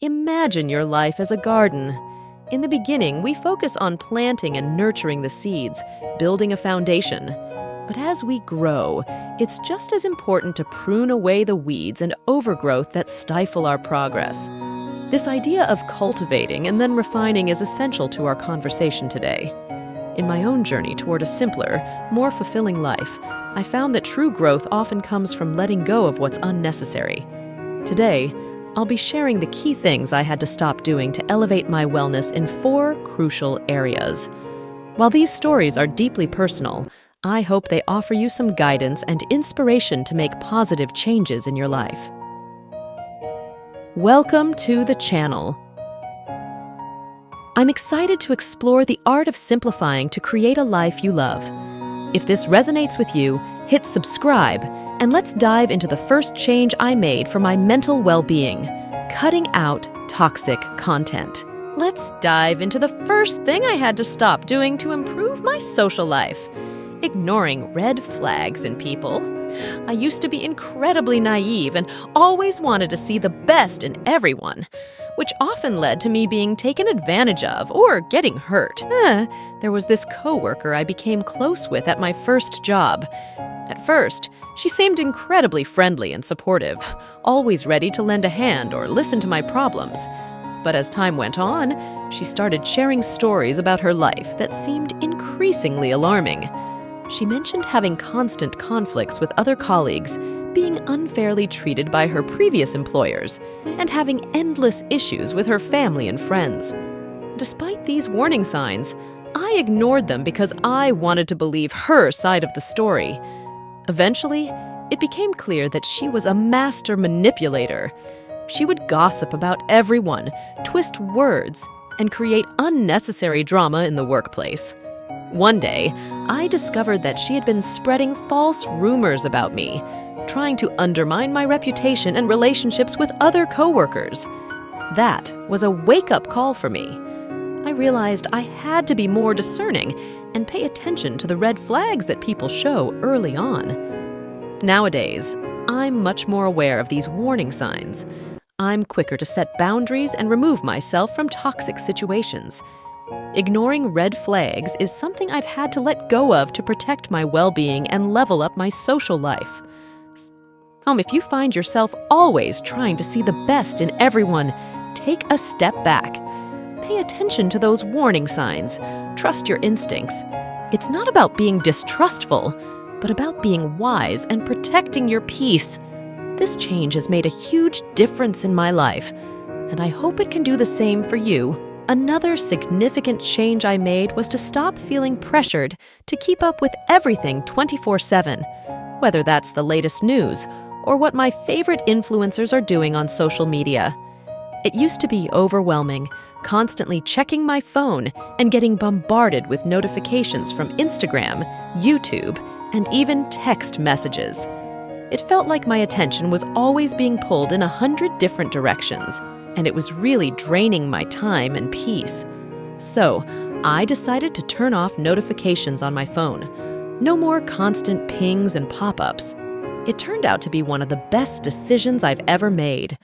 Imagine your life as a garden. In the beginning, we focus on planting and nurturing the seeds, building a foundation. But as we grow, it's just as important to prune away the weeds and overgrowth that stifle our progress. This idea of cultivating and then refining is essential to our conversation today. In my own journey toward a simpler, more fulfilling life, I found that true growth often comes from letting go of what's unnecessary. Today, I'll be sharing the key things I had to stop doing to elevate my wellness in 4 crucial areas. While these stories are deeply personal, I hope they offer you some guidance and inspiration to make positive changes in your life. Welcome to the channel. I'm excited to explore the art of simplifying to create a life you love. If this resonates with you, hit subscribe, and let's dive into the first change I made for my mental well-being: cutting out toxic content. Let's dive into the first thing I had to stop doing to improve my social life: ignoring red flags in people. I used to be incredibly naive and always wanted to see the best in everyone, which often led to me being taken advantage of or getting hurt. There was this coworker I became close with at my first job. At first, she seemed incredibly friendly and supportive, always ready to lend a hand or listen to my problems. But as time went on, she started sharing stories about her life that seemed increasingly alarming. She mentioned having constant conflicts with other colleagues, being unfairly treated by her previous employers, and having endless issues with her family and friends. Despite these warning signs, I ignored them because I wanted to believe her side of the story. Eventually, it became clear that she was a master manipulator. She would gossip about everyone, twist words, and create unnecessary drama in the workplace. One day, I discovered that she had been spreading false rumors about me, trying to undermine my reputation and relationships with other coworkers. That was a wake-up call for me. I realized I had to be more discerning and pay attention to the red flags that people show early on. Nowadays, I'm much more aware of these warning signs. I'm quicker to set boundaries and remove myself from toxic situations. Ignoring red flags is something I've had to let go of to protect my well-being and level up my social life. If you find yourself always trying to see the best in everyone, take a step back. Pay attention to those warning signs. Trust your instincts. It's not about being distrustful, but about being wise and protecting your peace. This change has made a huge difference in my life, and I hope it can do the same for you. Another significant change I made was to stop feeling pressured to keep up with everything 24/7, whether that's the latest news or what my favorite influencers are doing on social media. It used to be overwhelming, constantly checking my phone and getting bombarded with notifications from Instagram, YouTube, and even text messages. It felt like my attention was always being pulled in 100 different directions, and it was really draining my time and peace. So, I decided to turn off notifications on my phone. No more constant pings and pop-ups. It turned out to be one of the best decisions I've ever made.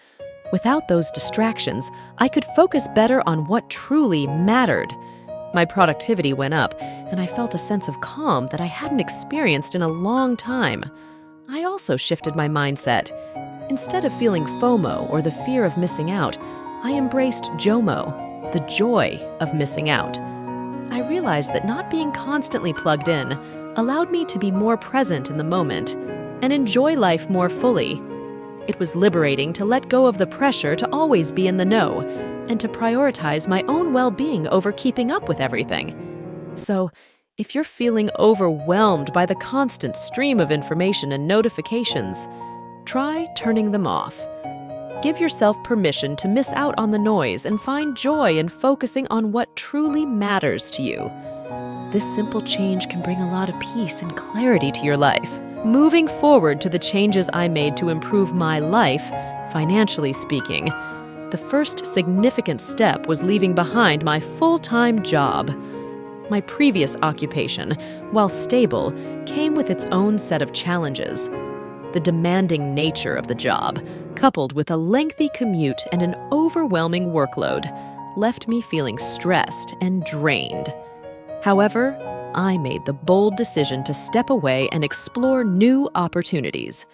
Without those distractions, I could focus better on what truly mattered. My productivity went up, and I felt a sense of calm that I hadn't experienced in a long time. I also shifted my mindset. Instead of feeling FOMO or the fear of missing out, I embraced JOMO, the joy of missing out. I realized that not being constantly plugged in allowed me to be more present in the moment and enjoy life more fully. It was liberating to let go of the pressure to always be in the know and to prioritize my own well-being over keeping up with everything. So, if you're feeling overwhelmed by the constant stream of information and notifications, try turning them off. Give yourself permission to miss out on the noise and find joy in focusing on what truly matters to you. This simple change can bring a lot of peace and clarity to your life. Moving forward to the changes I made to improve my life, financially speaking, the first significant step was leaving behind my full-time job. My previous occupation, while stable, came with its own set of challenges. The demanding nature of the job, coupled with a lengthy commute and an overwhelming workload, left me feeling stressed and drained. However, I made the bold decision to step away and explore new opportunities.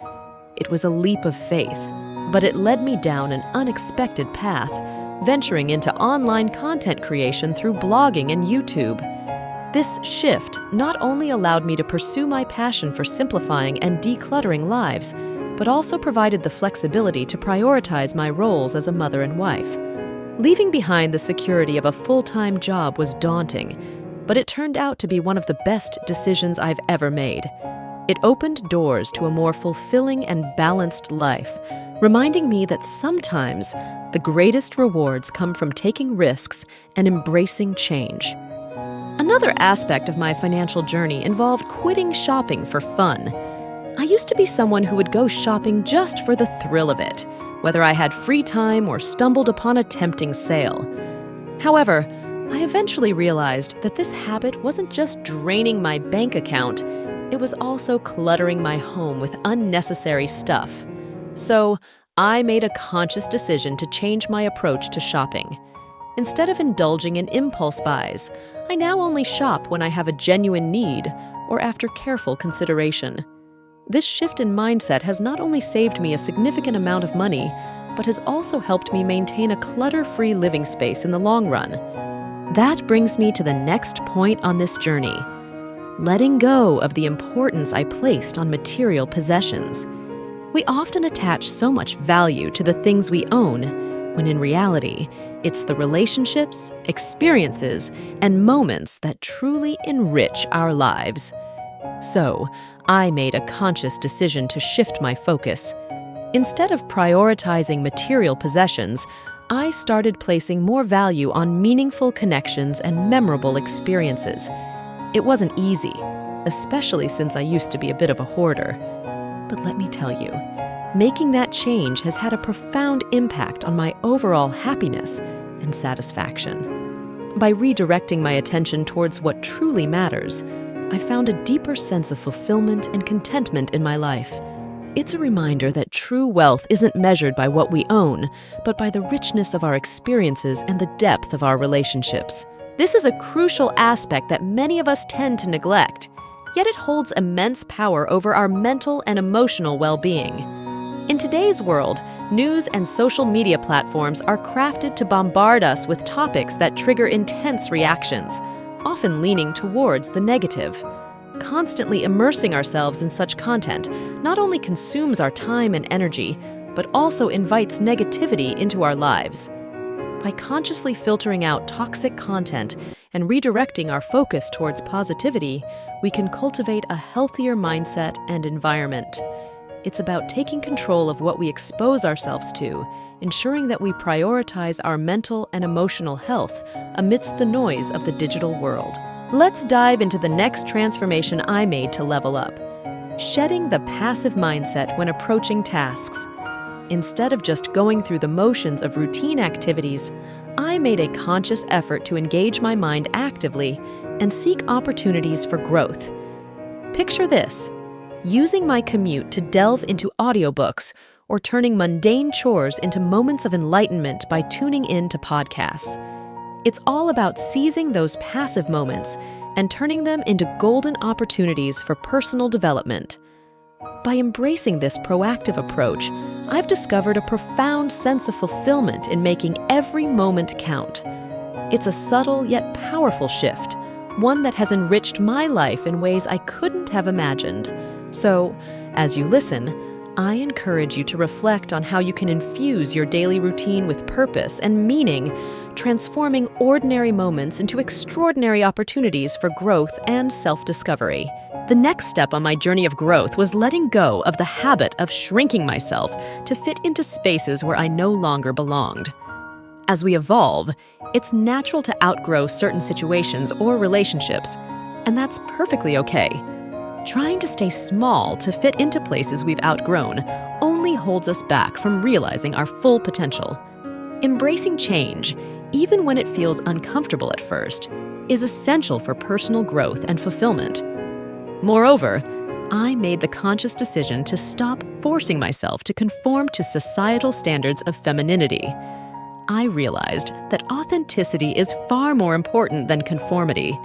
It was a leap of faith, but it led me down an unexpected path, venturing into online content creation through blogging and YouTube. This shift not only allowed me to pursue my passion for simplifying and decluttering lives, but also provided the flexibility to prioritize my roles as a mother and wife. Leaving behind the security of a full-time job was daunting, but it turned out to be one of the best decisions I've ever made. It opened doors to a more fulfilling and balanced life, reminding me that sometimes the greatest rewards come from taking risks and embracing change. Another aspect of my financial journey involved quitting shopping for fun. I used to be someone who would go shopping just for the thrill of it, whether I had free time or stumbled upon a tempting sale. However, I eventually realized that this habit wasn't just draining my bank account, it was also cluttering my home with unnecessary stuff. So, I made a conscious decision to change my approach to shopping. Instead of indulging in impulse buys, I now only shop when I have a genuine need or after careful consideration. This shift in mindset has not only saved me a significant amount of money, but has also helped me maintain a clutter-free living space in the long run. That brings me to the next point on this journey: letting go of the importance I placed on material possessions. We often attach so much value to the things we own, when in reality, it's the relationships, experiences, and moments that truly enrich our lives. So, I made a conscious decision to shift my focus. Instead of prioritizing material possessions, I started placing more value on meaningful connections and memorable experiences. It wasn't easy, especially since I used to be a bit of a hoarder. But let me tell you, making that change has had a profound impact on my overall happiness and satisfaction. By redirecting my attention towards what truly matters, I found a deeper sense of fulfillment and contentment in my life. It's a reminder that true wealth isn't measured by what we own, but by the richness of our experiences and the depth of our relationships. This is a crucial aspect that many of us tend to neglect, yet it holds immense power over our mental and emotional well-being. In today's world, news and social media platforms are crafted to bombard us with topics that trigger intense reactions, often leaning towards the negative. Constantly immersing ourselves in such content not only consumes our time and energy, but also invites negativity into our lives. By consciously filtering out toxic content and redirecting our focus towards positivity, we can cultivate a healthier mindset and environment. It's about taking control of what we expose ourselves to, ensuring that we prioritize our mental and emotional health amidst the noise of the digital world. Let's dive into the next transformation I made to level up: shedding the passive mindset when approaching tasks. Instead of just going through the motions of routine activities, I made a conscious effort to engage my mind actively and seek opportunities for growth. Picture this: using my commute to delve into audiobooks or turning mundane chores into moments of enlightenment by tuning in to podcasts. It's all about seizing those passive moments and turning them into golden opportunities for personal development. By embracing this proactive approach, I've discovered a profound sense of fulfillment in making every moment count. It's a subtle yet powerful shift, one that has enriched my life in ways I couldn't have imagined. So, as you listen, I encourage you to reflect on how you can infuse your daily routine with purpose and meaning, transforming ordinary moments into extraordinary opportunities for growth and self-discovery. The next step on my journey of growth was letting go of the habit of shrinking myself to fit into spaces where I no longer belonged. As we evolve, it's natural to outgrow certain situations or relationships, and that's perfectly okay. Trying to stay small to fit into places we've outgrown only holds us back from realizing our full potential. Embracing change, even when it feels uncomfortable at first, is essential for personal growth and fulfillment. Moreover, I made the conscious decision to stop forcing myself to conform to societal standards of femininity. I realized that authenticity is far more important than conformity.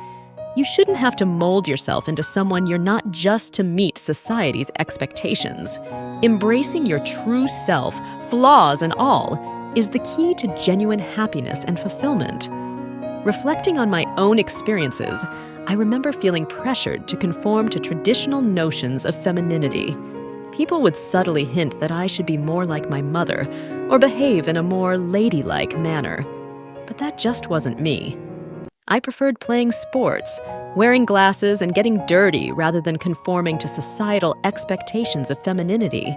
You shouldn't have to mold yourself into someone you're not just to meet society's expectations. Embracing your true self, flaws and all, is the key to genuine happiness and fulfillment. Reflecting on my own experiences, I remember feeling pressured to conform to traditional notions of femininity. People would subtly hint that I should be more like my mother or behave in a more ladylike manner. But that just wasn't me. I preferred playing sports, wearing glasses, and getting dirty rather than conforming to societal expectations of femininity.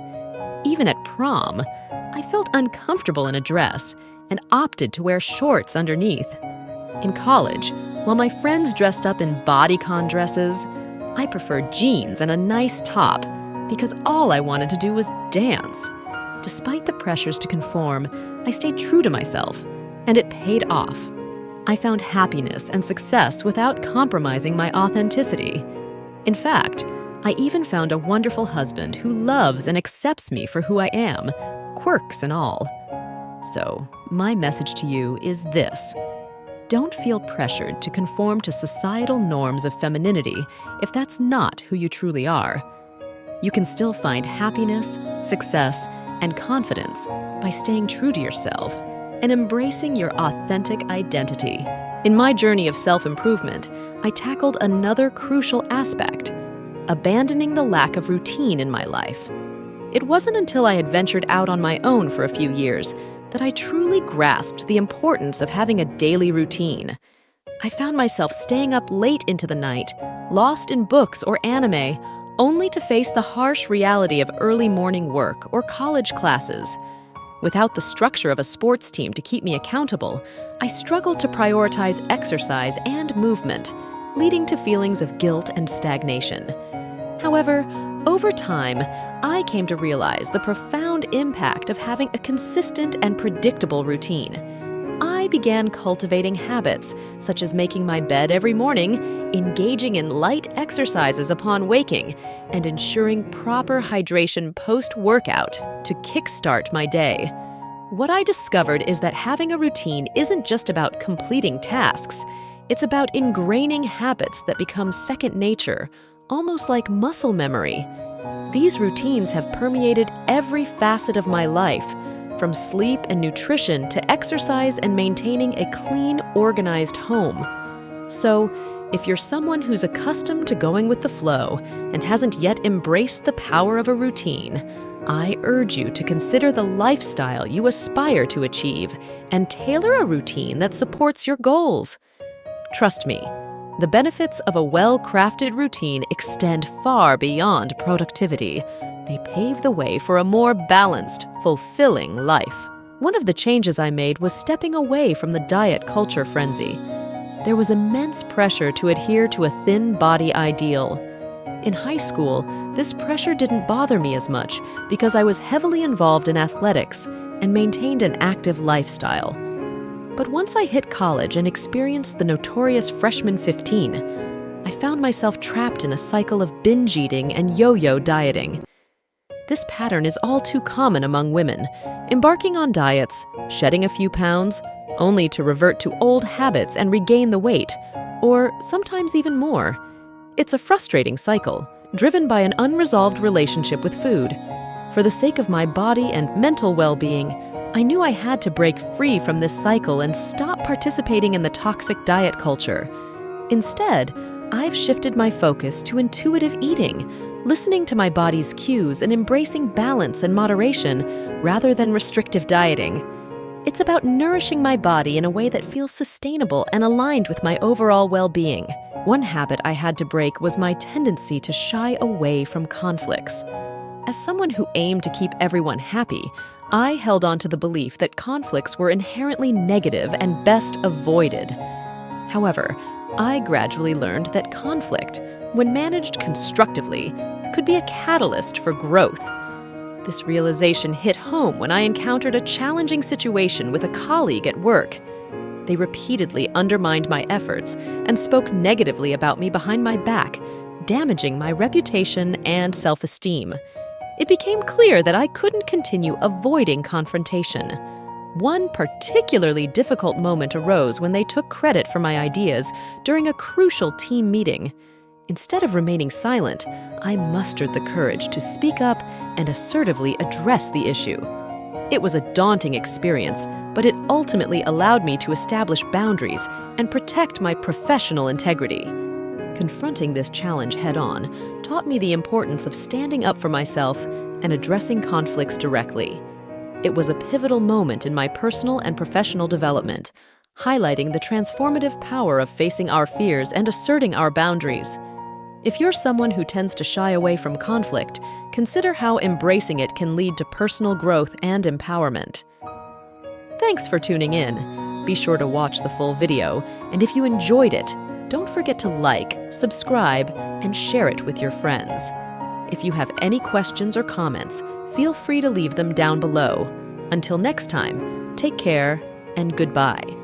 Even at prom, I felt uncomfortable in a dress and opted to wear shorts underneath. In college, while my friends dressed up in bodycon dresses, I preferred jeans and a nice top because all I wanted to do was dance. Despite the pressures to conform, I stayed true to myself, and it paid off. I found happiness and success without compromising my authenticity. In fact, I even found a wonderful husband who loves and accepts me for who I am, quirks and all. So, my message to you is this. Don't feel pressured to conform to societal norms of femininity if that's not who you truly are. You can still find happiness, success, and confidence by staying true to yourself and embracing your authentic identity. In my journey of self-improvement, I tackled another crucial aspect: abandoning the lack of routine in my life. It wasn't until I had ventured out on my own for a few years that I truly grasped the importance of having a daily routine. I found myself staying up late into the night, lost in books or anime, only to face the harsh reality of early morning work or college classes. Without the structure of a sports team to keep me accountable, I struggled to prioritize exercise and movement, leading to feelings of guilt and stagnation. However, over time, I came to realize the profound impact of having a consistent and predictable routine. I began cultivating habits, such as making my bed every morning, engaging in light exercises upon waking, and ensuring proper hydration post-workout to kickstart my day. What I discovered is that having a routine isn't just about completing tasks. It's about ingraining habits that become second nature, almost like muscle memory. These routines have permeated every facet of my life, from sleep and nutrition to exercise and maintaining a clean, organized home. So, if you're someone who's accustomed to going with the flow and hasn't yet embraced the power of a routine, I urge you to consider the lifestyle you aspire to achieve and tailor a routine that supports your goals. Trust me, the benefits of a well-crafted routine extend far beyond productivity. They pave the way for a more balanced, fulfilling life. One of the changes I made was stepping away from the diet culture frenzy. There was immense pressure to adhere to a thin body ideal. In high school, this pressure didn't bother me as much because I was heavily involved in athletics and maintained an active lifestyle. But once I hit college and experienced the notorious freshman 15, I found myself trapped in a cycle of binge eating and yo-yo dieting. This pattern is all too common among women, embarking on diets, shedding a few pounds, only to revert to old habits and regain the weight, or sometimes even more. It's a frustrating cycle, driven by an unresolved relationship with food. For the sake of my body and mental well-being, I knew I had to break free from this cycle and stop participating in the toxic diet culture. Instead, I've shifted my focus to intuitive eating, listening to my body's cues and embracing balance and moderation rather than restrictive dieting. It's about nourishing my body in a way that feels sustainable and aligned with my overall well-being. One habit I had to break was my tendency to shy away from conflicts. As someone who aimed to keep everyone happy, I held on to the belief that conflicts were inherently negative and best avoided. However, I gradually learned that conflict, when managed constructively, could be a catalyst for growth. This realization hit home when I encountered a challenging situation with a colleague at work. They repeatedly undermined my efforts and spoke negatively about me behind my back, damaging my reputation and self-esteem. It became clear that I couldn't continue avoiding confrontation. One particularly difficult moment arose when they took credit for my ideas during a crucial team meeting. Instead of remaining silent, I mustered the courage to speak up and assertively address the issue. It was a daunting experience, but it ultimately allowed me to establish boundaries and protect my professional integrity. Confronting this challenge head-on taught me the importance of standing up for myself and addressing conflicts directly. It was a pivotal moment in my personal and professional development, highlighting the transformative power of facing our fears and asserting our boundaries. If you're someone who tends to shy away from conflict, consider how embracing it can lead to personal growth and empowerment. Thanks for tuning in. Be sure to watch the full video, and if you enjoyed it, don't forget to like, subscribe, and share it with your friends. If you have any questions or comments, feel free to leave them down below. Until next time, take care and goodbye.